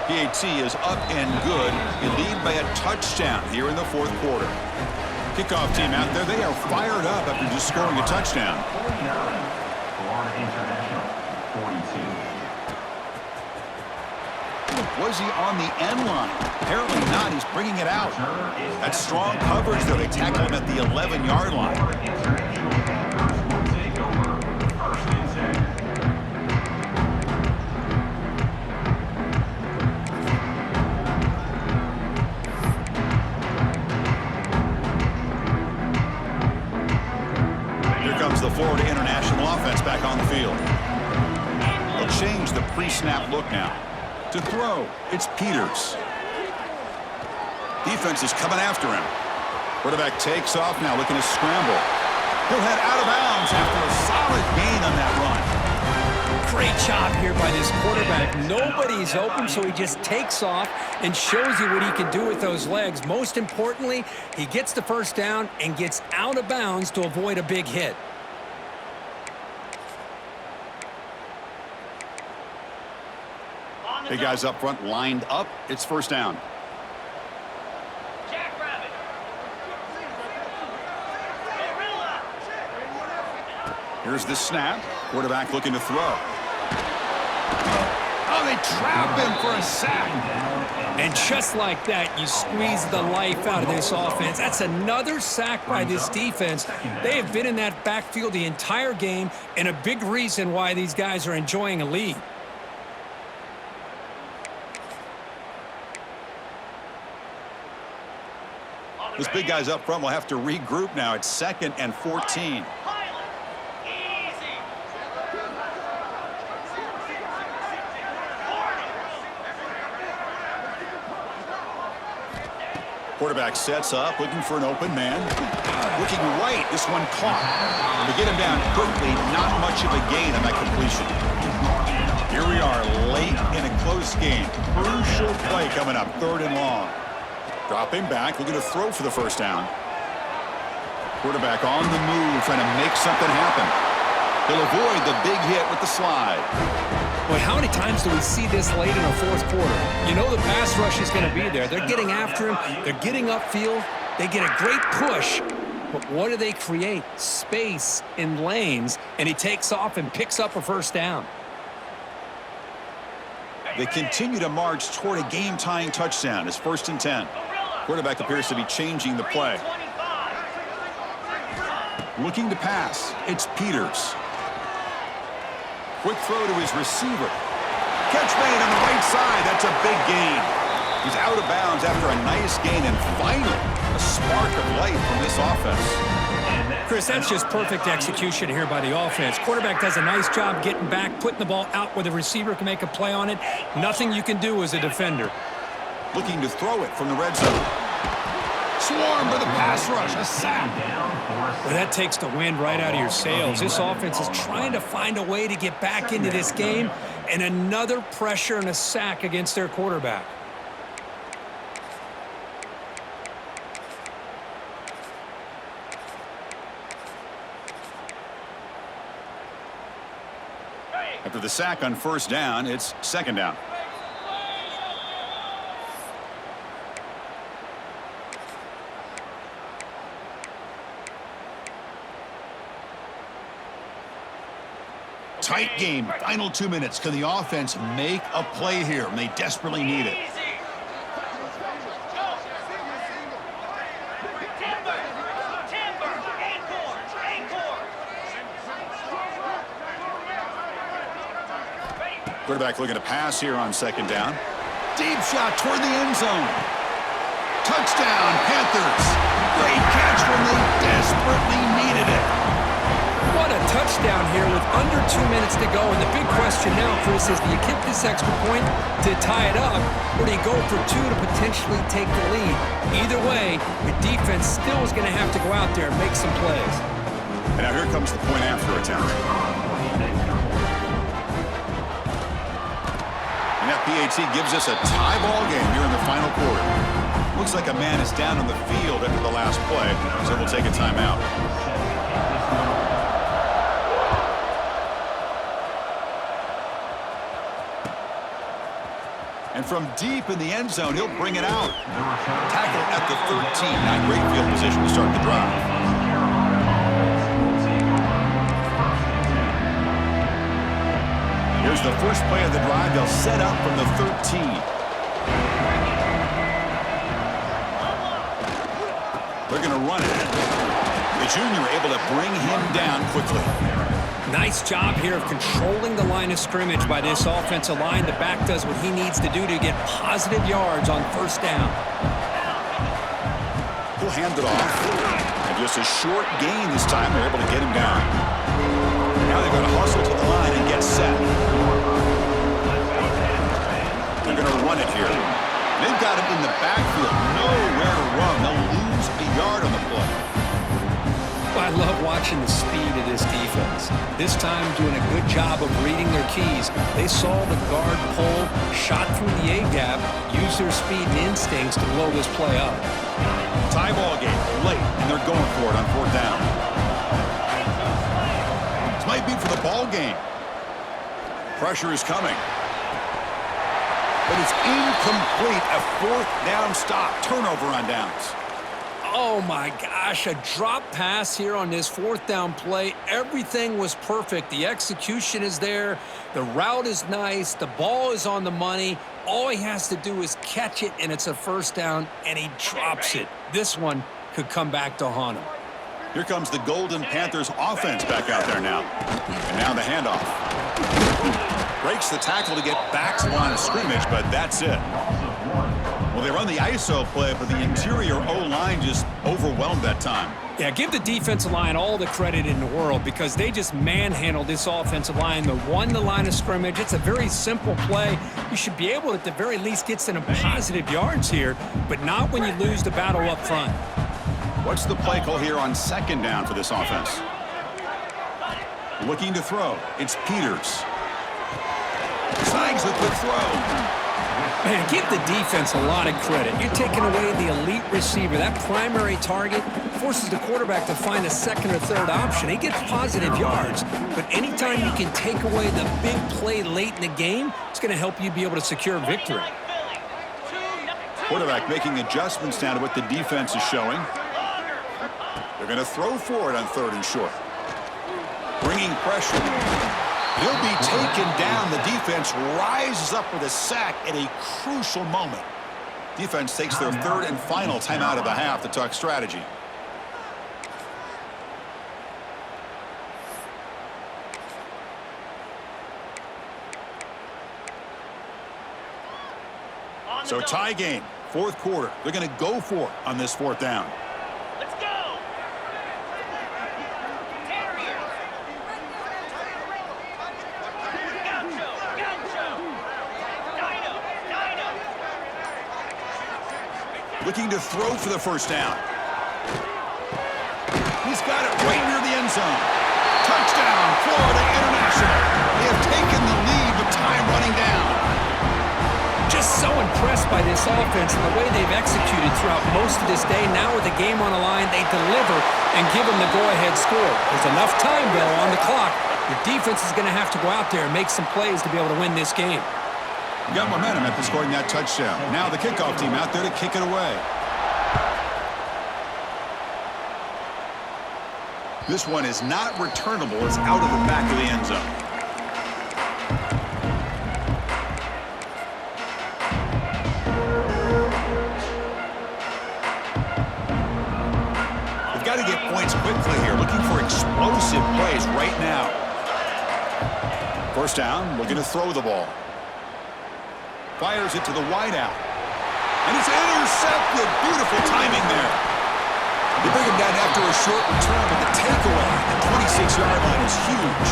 Speaker 1: PAT is up and good. They lead by a touchdown here in the fourth quarter. Kickoff team out there, they are fired up after just scoring a touchdown.
Speaker 5: Florida International, 42.
Speaker 1: Was he on the end line? Apparently not. He's bringing it out. That's strong coverage, though. They tackle him at the 11-yard line. The Florida International offense back on the field. They'll change the pre-snap look now. To throw, it's Peters. Defense is coming after him. Quarterback takes off now, looking to scramble. He'll head out of bounds after a solid gain on that run.
Speaker 3: Great job here by this quarterback. Nobody's open, so he just takes off and shows you what he can do with those legs. Most importantly, he gets the first down and gets out of bounds to avoid a big hit.
Speaker 1: Big guys up front lined up. It's first down.
Speaker 4: Jackrabbit.
Speaker 1: Here's the snap. Quarterback looking to throw. Oh, they trap him for a sack.
Speaker 3: And just like that, you squeeze the life out of this offense. That's another sack by this defense. They have been in that backfield the entire game, and a big reason why these guys are enjoying a lead.
Speaker 1: Those big guys up front will have to regroup now. It's 2nd and 14. Quarterback sets up, looking for an open man. Looking right, this one caught. To get him down quickly, not much of a gain on that completion. Here we are, late in a close game. Crucial play coming up, 3rd and long. Dropping back, looking to throw for the first down. Quarterback on the move, trying to make something happen. He'll avoid the big hit with the slide.
Speaker 3: Boy, how many times do we see this late in the fourth quarter? You know the pass rush is going to be there. They're getting after him. They're getting upfield. They get a great push. But what do they create? Space in lanes, and he takes off and picks up a first down.
Speaker 1: They continue to march toward a game-tying touchdown. It's 1st and 10. Quarterback appears to be changing the play. Looking to pass. It's Peters. Quick throw to his receiver. Catch made on the right side. That's a big gain. He's out of bounds after a nice gain, and finally, a spark of life from this offense.
Speaker 3: Chris, that's just perfect execution here by the offense. Quarterback does a nice job getting back, putting the ball out where the receiver can make a play on it. Nothing you can do as a defender.
Speaker 1: Looking to throw it from the red zone. Swarm for the pass rush. A sack.
Speaker 3: Well, that takes the wind right out of your sails. This offense is trying to find a way to get back into this game, and another pressure and a sack against their quarterback.
Speaker 1: After the sack on first down, it's 2nd down. Tight game, final 2 minutes. Can the offense make a play here? And they desperately need it. Quarterback looking to pass here on second down. Deep shot toward the end zone. Touchdown, Panthers. Great catch when they desperately needed it.
Speaker 2: What a touchdown here with under 2 minutes to go. And the big question now, Chris, is do you kick this extra point to tie it up, or do you go for two to potentially take the lead? Either way, your defense still is going to have to go out there and make some plays.
Speaker 1: And now here comes the point after attempt. And that PAT gives us a tie ball game here in the final quarter. Looks like a man is down on the field after the last play, so we'll take a timeout. And from deep in the end zone, he'll bring it out. Tackle at the 13. Not great field position to start the drive. Here's the first play of the drive. They'll set up from the 13. They're going to run it. The junior able to bring him down quickly.
Speaker 3: Nice job here of controlling the line of scrimmage by this offensive line. The back does what he needs to do to get positive yards on first down.
Speaker 1: He'll hand it off. And just a short gain this time. They're able to get him down. Now they're going to hustle to the line and get set. They're going to run it here. They've got him in the backfield. Nowhere to run. They'll lose a yard on the play.
Speaker 2: I love watching the speed of this defense. This time doing a good job of reading their keys. They saw the guard pull, shot through the A-gap, used their speed and instincts to blow this play up.
Speaker 1: Tie ball game, late, and they're going for it on fourth down. This might be for the ball game. Pressure is coming. But it's incomplete. A fourth down stop. Turnover on downs.
Speaker 2: Oh my gosh, a drop pass here on this fourth down play. Everything was perfect. The execution is there. The route is nice. The ball is on the money. All he has to do is catch it, and it's a first down, and he drops it. This one could come back to haunt him.
Speaker 1: Here comes the Golden Panthers offense back out there now. And now the handoff. Breaks the tackle to get back to the line of scrimmage, but that's it. Well, they run the ISO play, but the interior O-line just overwhelmed that time.
Speaker 3: Yeah, give the defensive line all the credit in the world because they just manhandled this offensive line. They won the line of scrimmage. It's a very simple play. You should be able to, at the very least, get some positive yards here, but not when you lose the battle up front.
Speaker 1: What's the play call here on second down for this offense? Looking to throw. It's Peters. Signs the quick throw.
Speaker 3: Man, give the defense a lot of credit. You're taking away the elite receiver. That primary target forces the quarterback to find a second or third option. He gets positive yards, but anytime you can take away the big play late in the game, it's going to help you be able to secure victory.
Speaker 1: Quarterback making adjustments now to what the defense is showing. They're going to throw for it on third and short. Bringing pressure. He'll be taken down. The defense rises up with a sack at a crucial moment. Defense takes their third and final timeout of the half to talk strategy. So tie game, fourth quarter. They're going to go for it on this fourth down.
Speaker 4: Let's go.
Speaker 1: Looking to throw for the first down. He's got it right near the end zone. Touchdown, Florida International. They have taken the lead with time running down.
Speaker 3: Just so impressed by this offense and the way they've executed throughout most of this day. Now with the game on the line, they deliver and give them the go-ahead score. There's enough time, though, on the clock. Your defense is going to have to go out there and make some plays to be able to win this game.
Speaker 1: Got momentum after scoring that touchdown. Now the kickoff team out there to kick it away. This one is not returnable. It's out of the back of the end zone. They've got to get points quickly here. Looking for explosive plays right now. First down, looking to throw the ball. Fires it to the wideout. And it's intercepted. Beautiful timing there. They bring him down after a short return, but the takeaway at the 26-yard line is huge.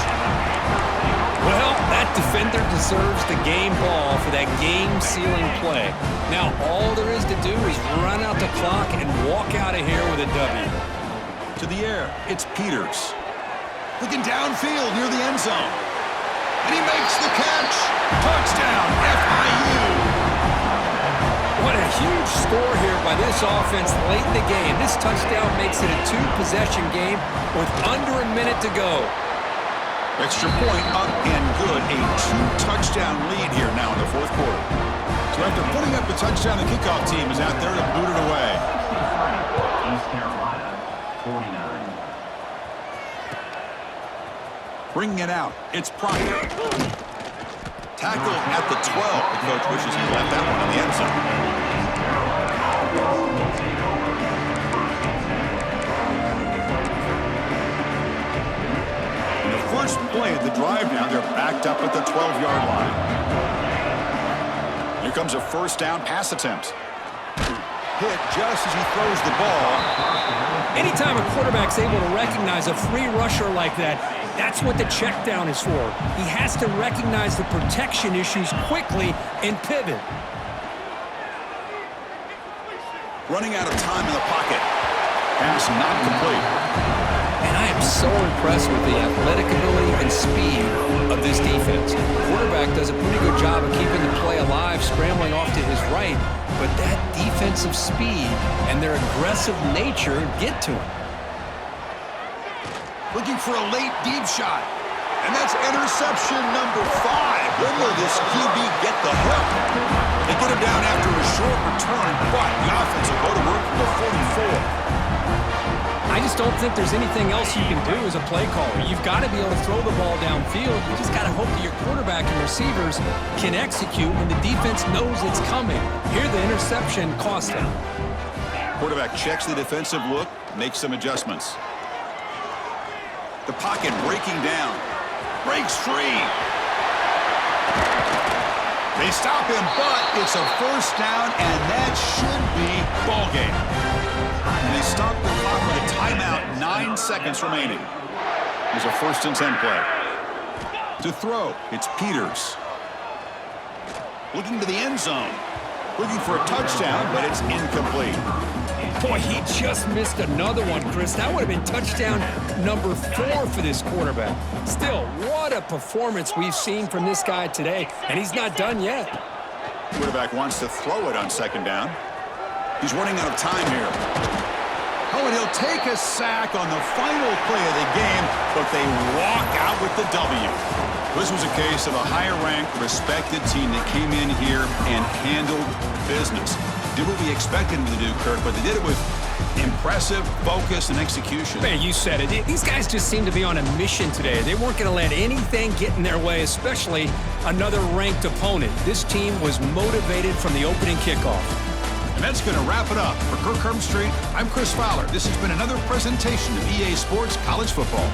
Speaker 2: Well, that defender deserves the game ball for that game-sealing play. Now, all there is to do is run out the clock and walk out of here with a W.
Speaker 1: To the air, it's Peters. Looking downfield near the end zone. And he makes the catch. Touchdown, FIU.
Speaker 2: What a huge score here by this offense late in the game. This touchdown makes it a two-possession game with under a minute to go.
Speaker 1: Extra point up and good. A two-touchdown lead here now in the fourth quarter. So after putting up the touchdown, the kickoff team is out there to boot it away.
Speaker 5: East Carolina, 49.
Speaker 1: Bringing it out, it's Proctor. Tackle at the 12. The coach wishes he left that one in the end zone. In the first play of the drive now, they're backed up at the 12-yard line. Here comes a first down pass attempt. Hit just as he throws the ball.
Speaker 3: Anytime a quarterback's able to recognize a free rusher like that, that's what the check down is for. He has to recognize the protection issues quickly and pivot.
Speaker 1: Running out of time in the pocket. Pass not complete.
Speaker 2: And I am so impressed with the athletic ability and speed of this defense. The quarterback does a pretty good job of keeping the play alive, scrambling off to his right, but that defensive speed and their aggressive nature get to him.
Speaker 1: Looking for a late deep shot. And that's interception number 5. When will this QB get the help? They get him down after a short return, but the offense will go to work from the 44.
Speaker 3: I just don't think there's anything else you can do as a play caller. You've got to be able to throw the ball downfield. You just got to hope that your quarterback and receivers can execute when the defense knows it's coming. Here, the interception cost him.
Speaker 1: Quarterback checks the defensive look, makes some adjustments. The pocket breaking down. Breaks free. They stop him, but it's a first down, and that should be ball game. And they stop the clock with a timeout, 9 seconds remaining. There's a 1st and 10 play. To throw, it's Peters. Looking to the end zone. Looking for a touchdown, but it's incomplete.
Speaker 3: Boy, he just missed another one, Chris. That would have been touchdown number 4 for this quarterback. Still, what a performance we've seen from this guy today, and he's not done yet.
Speaker 1: Quarterback wants to throw it on 2nd down. He's running out of time here. Oh, and he'll take a sack on the final play of the game, but they walk out with the W. This was a case of a higher-ranked, respected team that came in here and handled business. Did what we expected them to do, Kirk, but they did it with impressive focus and execution.
Speaker 3: Man, you said it. These guys just seem to be on a mission today. They weren't going to let anything get in their way, especially another ranked opponent. This team was motivated from the opening kickoff.
Speaker 1: And that's going to wrap it up. For Kirk Herbstreit, I'm Chris Fowler. This has been another presentation of EA Sports College Football.